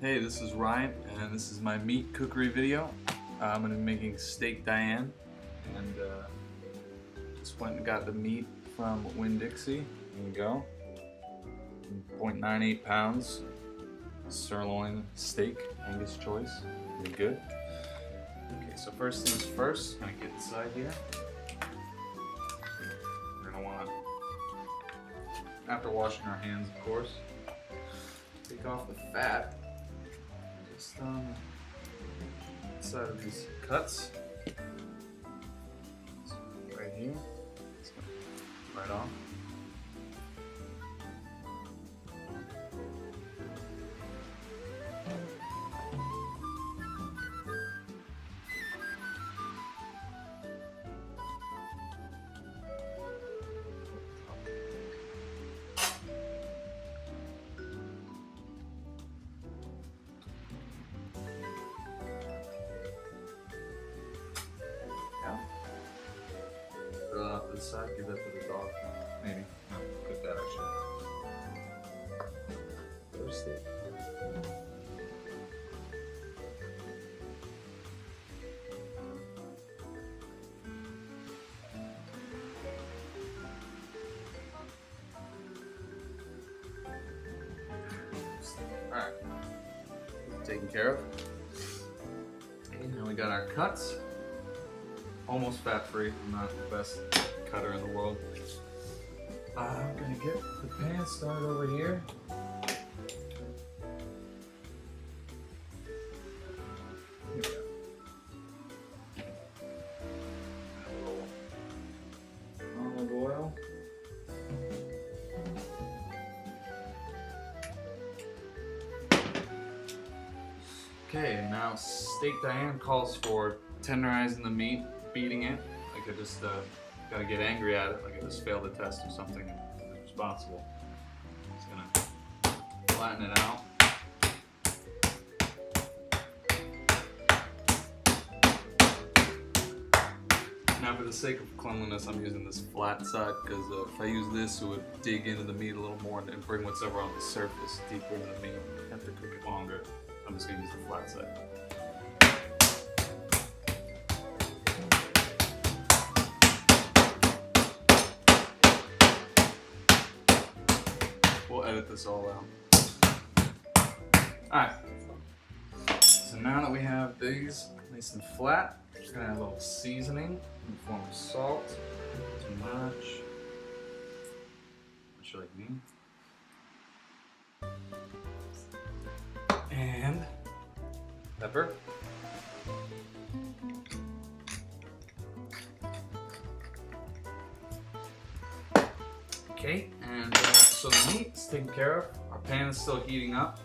Hey, this is Ryan, and this is my meat cookery video. I'm going to be making steak Diane, and just went and got the meat from Winn-Dixie. There you go. 0.98 pounds sirloin steak, Angus choice. Pretty good. Okay, so first things first, gonna get inside here. We're gonna want, after washing our hands, of course, take off the fat. Just on the side of these cuts. So right here. Right off. Put it off to the side, give that to the dog. Maybe. No, cook that actually. There's steak. Alright. Taken care of. Okay, now we got our cuts. Almost fat-free. I'm not the best cutter in the world. I'm gonna get the pan started over here. Here we go. A little olive oil. Okay, now steak Diane calls for tenderizing the meat, beating it. Like I just gotta get angry at it, like I just failed a test or something and I'm responsible. Just gonna flatten it out. Now for the sake of cleanliness, I'm using this flat side because if I use this, it would dig into the meat a little more and bring whatever on the surface deeper into the meat. I have to cook it longer. I'm just gonna use the flat side. We'll edit this all out. Alright. So now that we have these nice and flat, we're gonna add a little seasoning in the form of salt. Too much. Much you like me. And pepper. Okay, and so the meat is taken care of. Our pan is still heating up.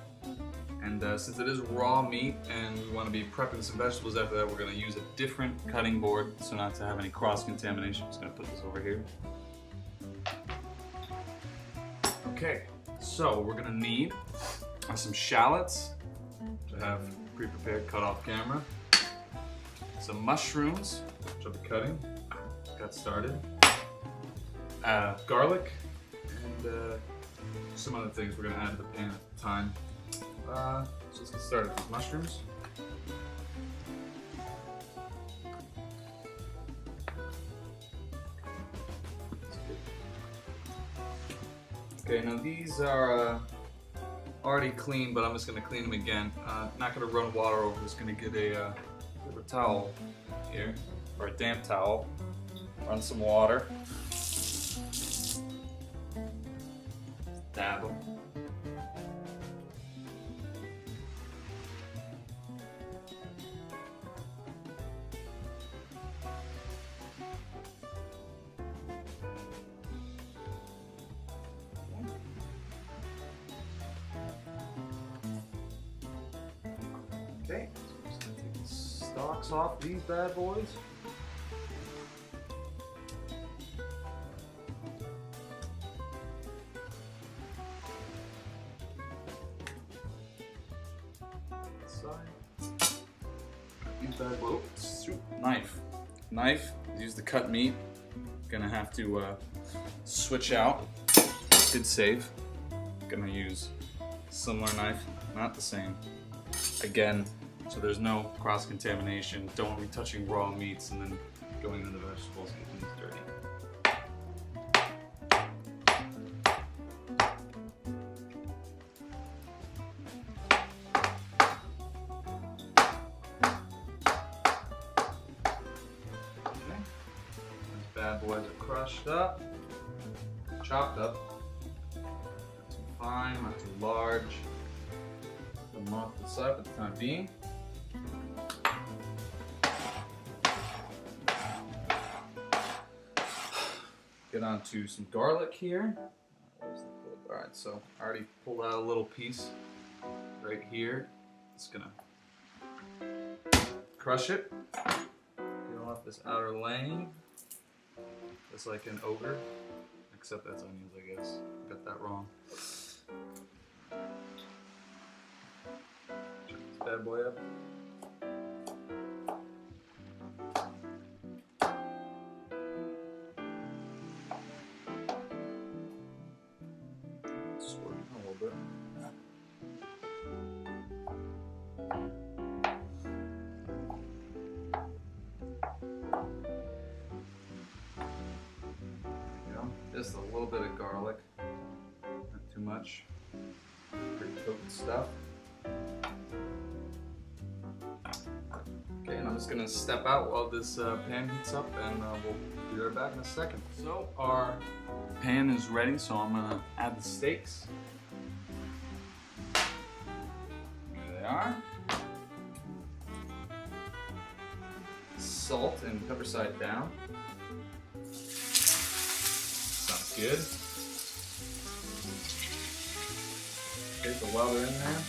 And since it is raw meat and we want to be prepping some vegetables after that, we're going to use a different cutting board so not to have any cross-contamination. I'm just going to put this over here. Okay, so we're going to need some shallots, which I have pre-prepared, cut off camera. Some mushrooms, which I'll be cutting. Got started. Garlic, and some other things we're going to add to the pan at the time. So let's get started with mushrooms. Okay, now these are already clean, but I'm just going to clean them again. Not going to run water over, I'm just going to get a towel here, or a damp towel. Run some water. Dab them. Okay, so I'm just going to take the stalks off these bad boys. Use bad boys. Knife. Use the cut meat. Gonna have to switch out. Did save. Gonna use similar knife, not the same. again, so there's no cross-contamination. Don't be touching raw meats and then going into the vegetables and getting these dirty. Okay. These bad boys are crushed up, chopped up. Not too fine, not too large. Put them off to the side for the time being. Get onto some garlic here. Alright, so I already pulled out a little piece right here. Just gonna crush it. Get off this outer laying. Just like an ogre. Except that's onions, I guess. Got that wrong. Check this bad boy up. Just a little bit of garlic, not too much. Pretty potent stuff. Okay, and I'm just gonna step out while this pan heats up, and we'll be right back in a second. So our pan is ready, so I'm gonna add the steaks. There they are. Salt and pepper side down. Good. Okay, so while they're in there,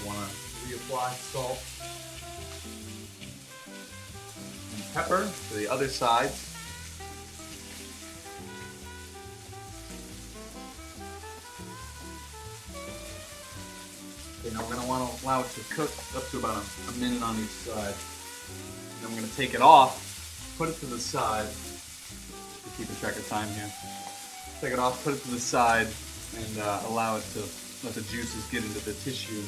want to reapply salt and pepper to the other side. Okay, now we're going to want to allow it to cook up to about a minute on each side. Then we're going to take it off, put it to the side. Keeping track of time here. Take it off, put it to the side, and allow it to let the juices get into the tissue.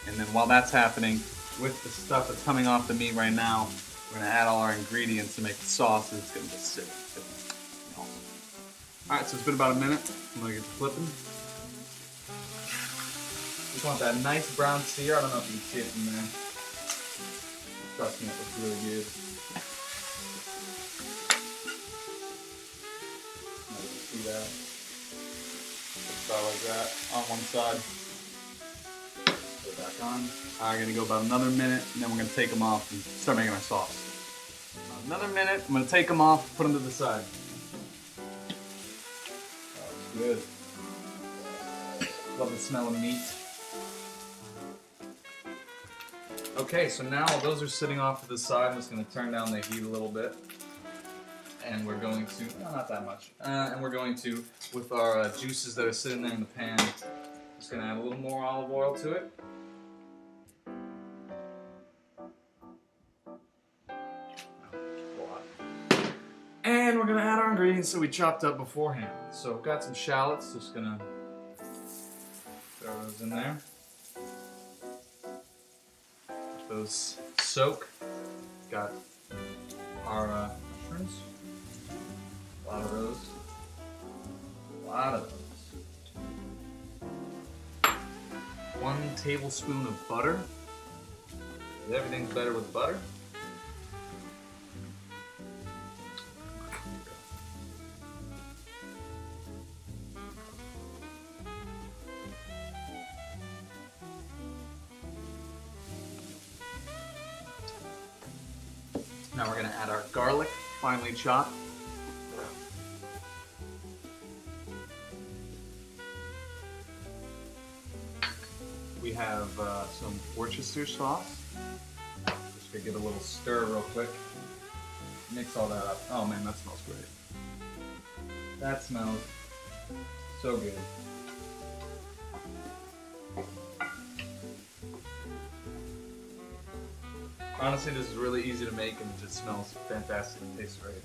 And then while that's happening, with the stuff that's coming off the meat right now, we're gonna add all our ingredients to make the sauce. It's gonna just sit. All right, so it's been about a minute. I'm gonna get to flipping. Just want that nice brown sear. I don't know if you can see it from there. Trust me, it looks really good. That. Start like that on one side. Put it back on. I'm gonna go about another minute, and then we're gonna take them off and start making our sauce. Another minute. I'm gonna take them off, put them to the side. That's good. Love the smell of meat. Okay, so now while those are sitting off to the side, I'm just gonna turn down the heat a little bit. And we're going to, no, not that much, and we're going to, with our juices that are sitting there in the pan, just going to add a little more olive oil to it. And we're going to add our ingredients that we chopped up beforehand. So I've got some shallots, just going to throw those in there. Let those soak. Got our mushrooms. A lot of those. A lot of those. 1 tablespoon of butter. Everything's better with butter. Now we're going to add our garlic, finely chopped. We have some Worcestershire sauce. Just gonna give it a little stir real quick. Mix all that up. Oh man, that smells great. That smells so good. Honestly, this is really easy to make and it just smells fantastic and tastes great.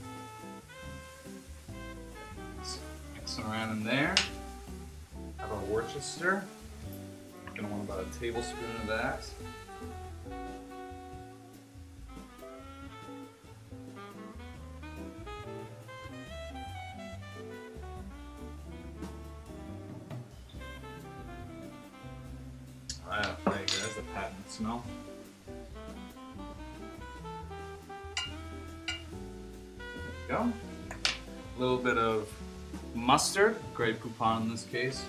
Just mixing around in there. Have our Worcester. Gonna want about a tablespoon of that. There you go, there's the patent smell. There you go. A little bit of mustard, Grey Poupon in this case.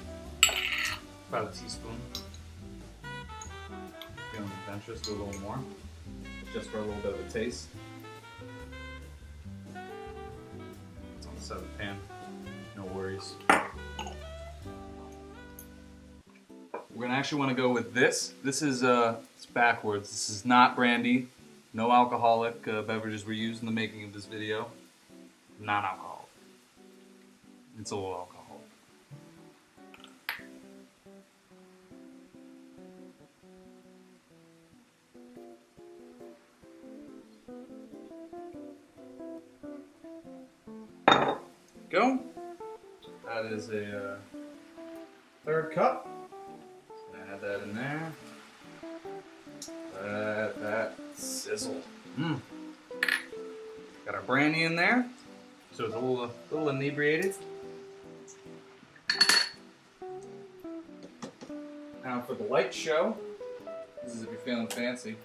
About a teaspoon. Feeling adventurous, do a little more. Just for a little bit of a taste. It's on the side of the pan. No worries. We're gonna actually want to go with this. This is it's backwards. This is not brandy. No alcoholic beverages were used in the making of this video. Non-alcoholic. It's a little alcohol. Go. That is a third cup. Add that in there. Let that sizzle. Got our brandy in there, so it's a little inebriated. Now for the light show, this is if you're feeling fancy.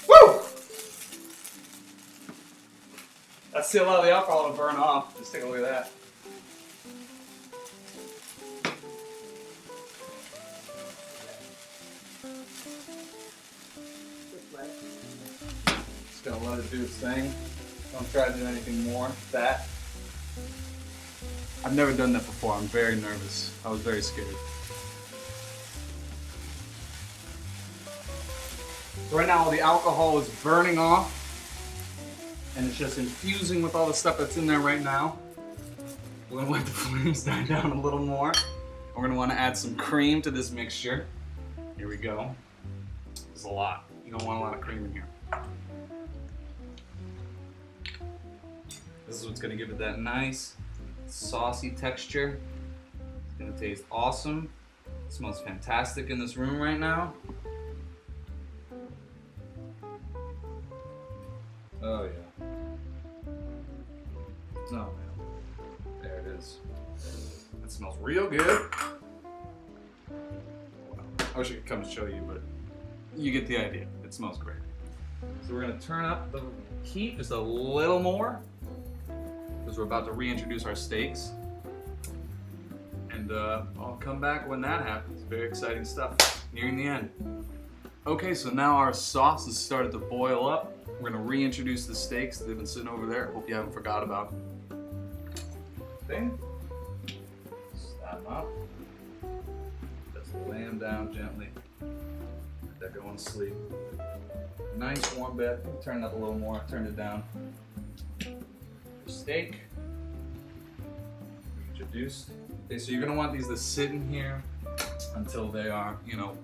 Woo! That's still a lot of the alcohol to burn off. Just take a look at that. Just gonna let it do its thing. Don't try to do anything more. That. I've never done that before. I'm very nervous. I was very scared. So right now all the alcohol is burning off and it's just infusing with all the stuff that's in there right now. We're gonna let the flames die down a little more. We're gonna wanna add some cream to this mixture. Here we go. There's a lot. You don't want a lot of cream in here. This is what's gonna give it that nice, saucy texture. It's gonna taste awesome. It smells fantastic in this room right now. Oh yeah. Oh man. There it is. It smells real good. I wish I could come and show you, but you get the idea. It smells great. So we're gonna turn up the heat just a little more because we're about to reintroduce our steaks. And I'll come back when that happens. Very exciting stuff. Nearing the end. Okay, so now our sauce has started to boil up. We're gonna reintroduce the steaks. They've been sitting over there. Hope you haven't forgot about them. Slap them up. Just lay them down gently. Let that go on sleep. Nice warm bed. Turn it up a little more. Turn it down. Steak. Introduced. Okay, so you're gonna want these to sit in here until they are,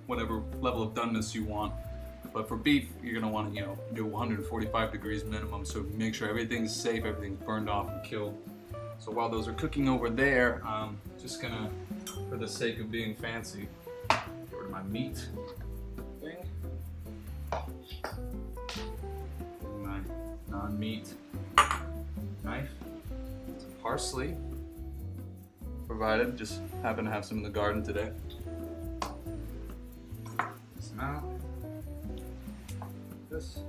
whatever level of doneness you want. But for beef, you're gonna want to, do 145 degrees minimum. So make sure everything's safe, everything's burned off and killed. So while those are cooking over there, I'm just gonna, for the sake of being fancy, get rid of my meat thing. My non-meat knife. Some parsley. Provided, just happen to have some in the garden today. Some out. This.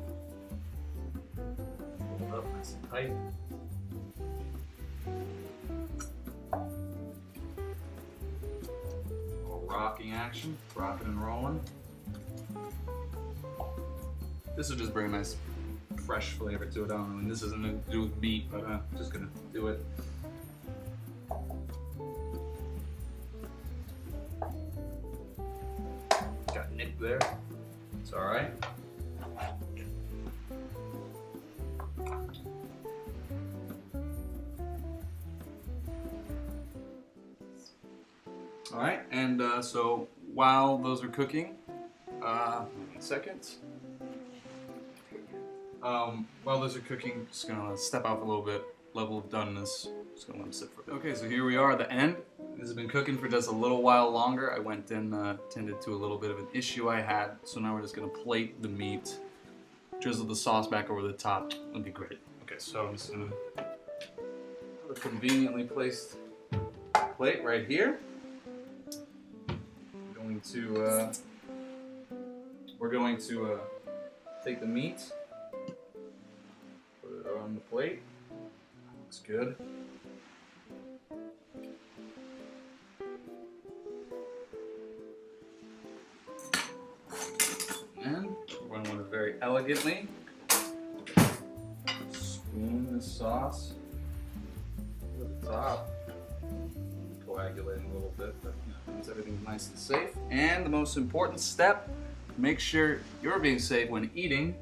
Hold up nice and tight. Little rocking action, rocking and rolling. This will just bring a nice fresh flavor to it. I don't know, this isn't to do with meat, but I'm just gonna do it. Got nicked there. It's alright. Alright, and so while those are cooking, one second. While those are cooking, just gonna step out a little bit, level of doneness, just gonna let them sit for a bit. Okay, so here we are at the end. This has been cooking for just a little while longer. I went and tended to a little bit of an issue I had. So now we're just gonna plate the meat, drizzle the sauce back over the top. It'll be great. Okay, so I'm just gonna put a conveniently placed plate right here. We're going to take the meat, put it on the plate. Looks good. And we're going to want to very elegantly spoon the sauce to the top. Coagulating a little bit, but keeps everything nice and safe. And the most important step, make sure you're being safe when eating.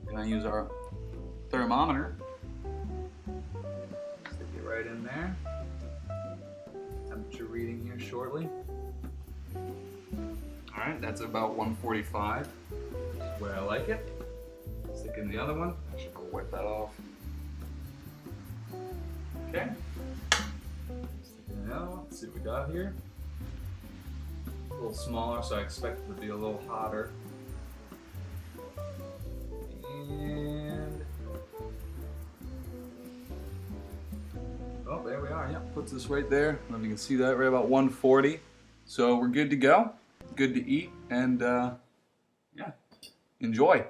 We're going to use our thermometer. Stick it right in there. Temperature reading here shortly. Alright, that's about 145. That's where I like it. Stick in the other one. I should go wipe that off. Okay. Stick in the other one. Let's see what we got here. A little smaller, so I expect it to be a little hotter. And oh, there we are. Yep, puts us right there. I don't know if you can see that, right about 140. So we're good to go. Good to eat, and yeah, enjoy.